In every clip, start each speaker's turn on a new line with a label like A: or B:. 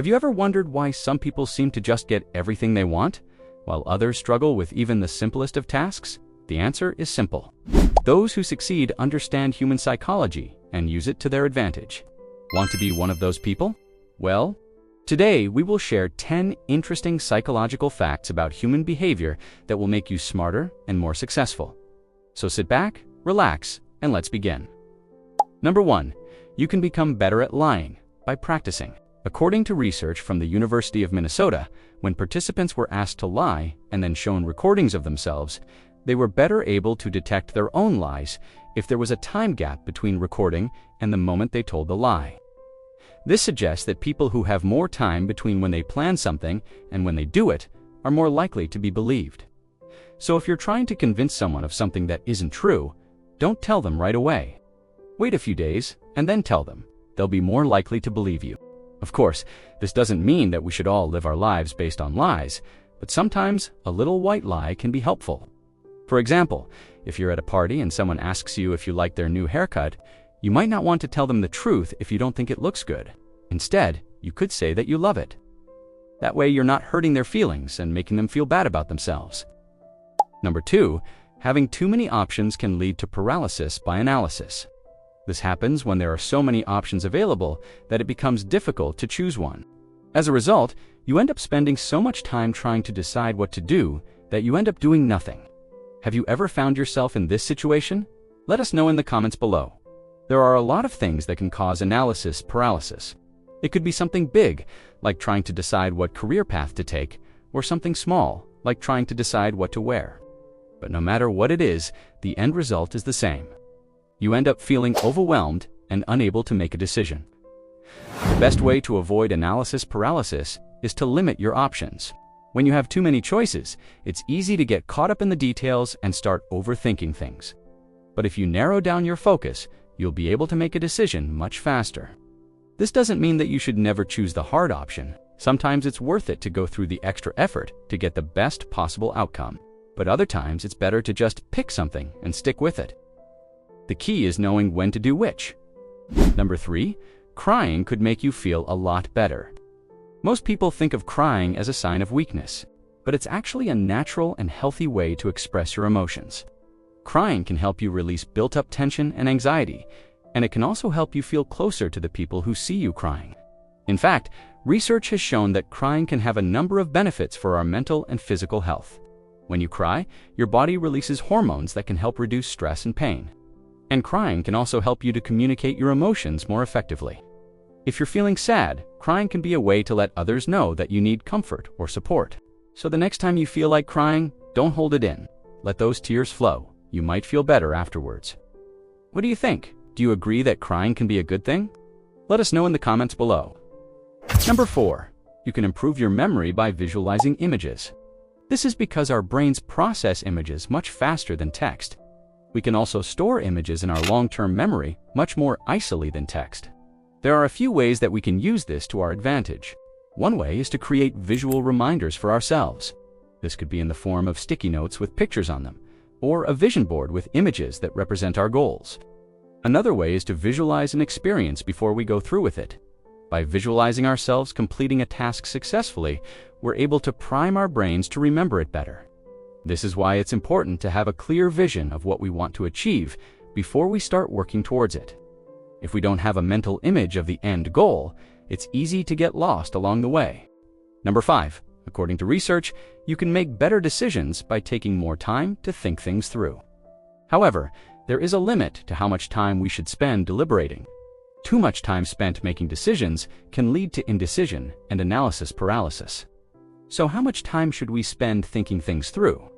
A: Have you ever wondered why some people seem to just get everything they want, while others struggle with even the simplest of tasks? The answer is simple. Those who succeed understand human psychology and use it to their advantage. Want to be one of those people? Well, today we will share 10 interesting psychological facts about human behavior that will make you smarter and more successful. So sit back, relax, and let's begin. Number 1. You can become better at lying by practicing. According to research from the University of Minnesota, when participants were asked to lie and then shown recordings of themselves, they were better able to detect their own lies if there was a time gap between recording and the moment they told the lie. This suggests that people who have more time between when they plan something and when they do it are more likely to be believed. So if you're trying to convince someone of something that isn't true, don't tell them right away. Wait a few days and then tell them. They'll be more likely to believe you. Of course, this doesn't mean that we should all live our lives based on lies, but sometimes a little white lie can be helpful. For example, if you're at a party and someone asks you if you like their new haircut, you might not want to tell them the truth if you don't think it looks good. Instead, you could say that you love it. That way you're not hurting their feelings and making them feel bad about themselves. Number 2, having too many options can lead to paralysis by analysis. This happens when there are so many options available that it becomes difficult to choose one. As a result, you end up spending so much time trying to decide what to do that you end up doing nothing. Have you ever found yourself in this situation? Let us know in the comments below. There are a lot of things that can cause analysis paralysis. It could be something big, like trying to decide what career path to take, or something small, like trying to decide what to wear. But no matter what it is, the end result is the same. You end up feeling overwhelmed and unable to make a decision. The best way to avoid analysis paralysis is to limit your options. When you have too many choices, it's easy to get caught up in the details and start overthinking things. But if you narrow down your focus, you'll be able to make a decision much faster. This doesn't mean that you should never choose the hard option. Sometimes it's worth it to go through the extra effort to get the best possible outcome. But other times it's better to just pick something and stick with it. The key is knowing when to do which. Number 3, crying could make you feel a lot better. Most people think of crying as a sign of weakness, but it's actually a natural and healthy way to express your emotions. Crying can help you release built-up tension and anxiety, and it can also help you feel closer to the people who see you crying. In fact, research has shown that crying can have a number of benefits for our mental and physical health. When you cry, your body releases hormones that can help reduce stress and pain. And crying can also help you to communicate your emotions more effectively. If you're feeling sad, crying can be a way to let others know that you need comfort or support. So the next time you feel like crying, don't hold it in. Let those tears flow. You might feel better afterwards. What do you think? Do you agree that crying can be a good thing? Let us know in the comments below. Number 4, you can improve your memory by visualizing images. This is because our brains process images much faster than text. We can also store images in our long-term memory much more easily than text. There are a few ways that we can use this to our advantage. One way is to create visual reminders for ourselves. This could be in the form of sticky notes with pictures on them, or a vision board with images that represent our goals. Another way is to visualize an experience before we go through with it. By visualizing ourselves completing a task successfully, we're able to prime our brains to remember it better. This is why it's important to have a clear vision of what we want to achieve before we start working towards it. If we don't have a mental image of the end goal, it's easy to get lost along the way. Number 5, according to research, you can make better decisions by taking more time to think things through. However, there is a limit to how much time we should spend deliberating. Too much time spent making decisions can lead to indecision and analysis paralysis. So how much time should we spend thinking things through?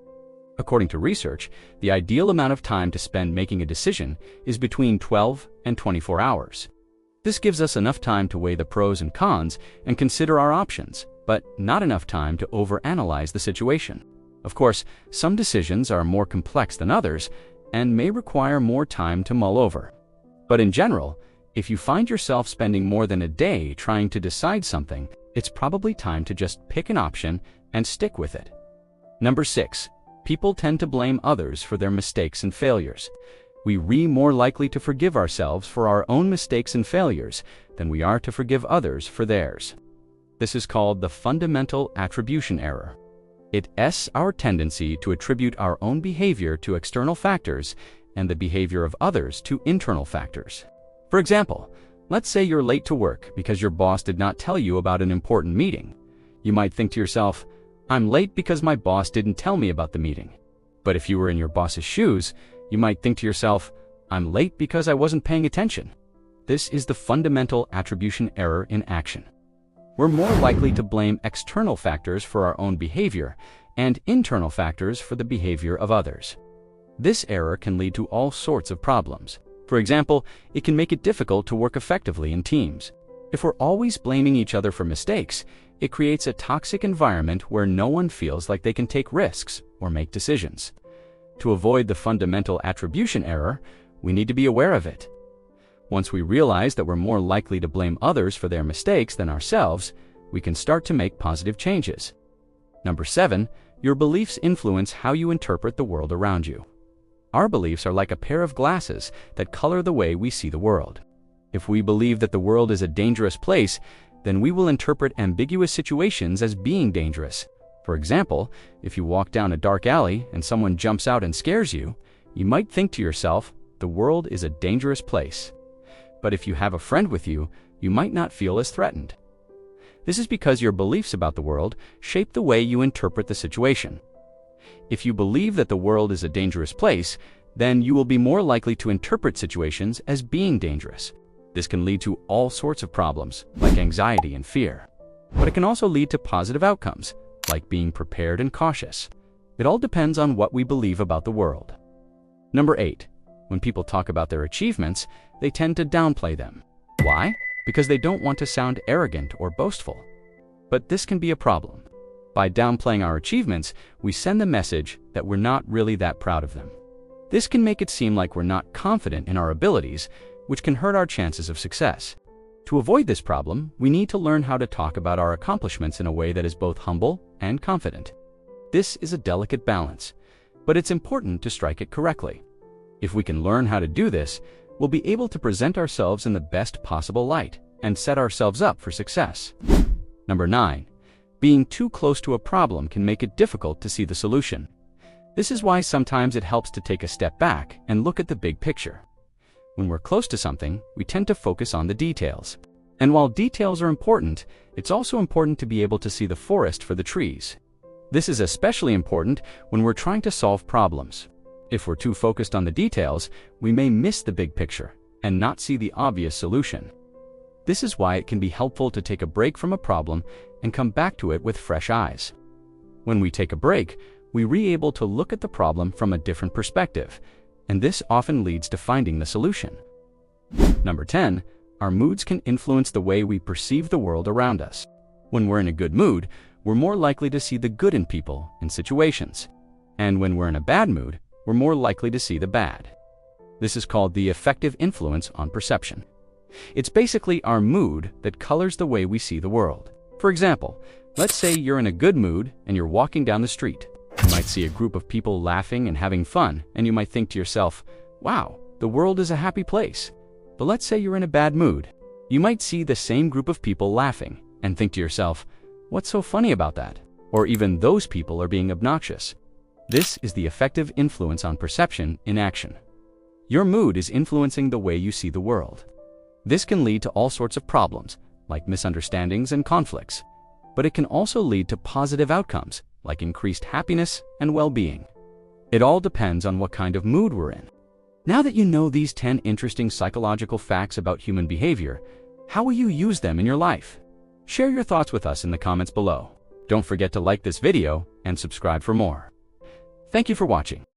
A: According to research, the ideal amount of time to spend making a decision is between 12 and 24 hours. This gives us enough time to weigh the pros and cons and consider our options, but not enough time to overanalyze the situation. Of course, some decisions are more complex than others and may require more time to mull over. But in general, if you find yourself spending more than a day trying to decide something, it's probably time to just pick an option and stick with it. Number 6, people tend to blame others for their mistakes and failures. We're more likely to forgive ourselves for our own mistakes and failures than we are to forgive others for theirs. This is called the fundamental attribution error. It's our tendency to attribute our own behavior to external factors and the behavior of others to internal factors. For example, let's say you're late to work because your boss did not tell you about an important meeting. You might think to yourself, "I'm late because my boss didn't tell me about the meeting." But if you were in your boss's shoes, you might think to yourself, "I'm late because I wasn't paying attention." This is the fundamental attribution error in action. We're more likely to blame external factors for our own behavior and internal factors for the behavior of others. This error can lead to all sorts of problems. For example, it can make it difficult to work effectively in teams. If we're always blaming each other for mistakes, it creates a toxic environment where no one feels like they can take risks or make decisions. To avoid the fundamental attribution error, we need to be aware of it. Once we realize that we're more likely to blame others for their mistakes than ourselves, we can start to make positive changes. Number 7, your beliefs influence how you interpret the world around you. Our beliefs are like a pair of glasses that color the way we see the world. If we believe that the world is a dangerous place, then we will interpret ambiguous situations as being dangerous. For example, if you walk down a dark alley and someone jumps out and scares you, you might think to yourself, "The world is a dangerous place." But if you have a friend with you, you might not feel as threatened. This is because your beliefs about the world shape the way you interpret the situation. If you believe that the world is a dangerous place, then you will be more likely to interpret situations as being dangerous. This can lead to all sorts of problems, like anxiety and fear. But it can also lead to positive outcomes, like being prepared and cautious. It all depends on what we believe about the world. Number 8. When people talk about their achievements, they tend to downplay them. Why? Because they don't want to sound arrogant or boastful. But this can be a problem. By downplaying our achievements, we send the message that we're not really that proud of them. This can make it seem like we're not confident in our abilities, which can hurt our chances of success. To avoid this problem, we need to learn how to talk about our accomplishments in a way that is both humble and confident. This is a delicate balance, but it's important to strike it correctly. If we can learn how to do this, we'll be able to present ourselves in the best possible light and set ourselves up for success. Number 9. Being too close to a problem can make it difficult to see the solution. This is why sometimes it helps to take a step back and look at the big picture. When we're close to something, we tend to focus on the details. And while details are important, it's also important to be able to see the forest for the trees. This is especially important when we're trying to solve problems. If we're too focused on the details, we may miss the big picture and not see the obvious solution. This is why it can be helpful to take a break from a problem and come back to it with fresh eyes. When we take a break, we're able to look at the problem from a different perspective, and this often leads to finding the solution. Number 10, our moods can influence the way we perceive the world around us. When we're in a good mood, we're more likely to see the good in people and situations. And when we're in a bad mood, we're more likely to see the bad. This is called the affective influence on perception. It's basically our mood that colors the way we see the world. For example, let's say you're in a good mood and you're walking down the street. You might see a group of people laughing and having fun, and you might think to yourself, "Wow, the world is a happy place." But let's say you're in a bad mood. You might see the same group of people laughing and think to yourself, "What's so funny about that?" Or even those people are being obnoxious. This is the affective influence on perception in action. Your mood is influencing the way you see the world. This can lead to all sorts of problems, like misunderstandings and conflicts. But it can also lead to positive outcomes, like increased happiness and well-being. It all depends on what kind of mood we're in. Now that you know these 10 interesting psychological facts about human behavior, how will you use them in your life? Share your thoughts with us in the comments below. Don't forget to like this video and subscribe for more. Thank you for watching.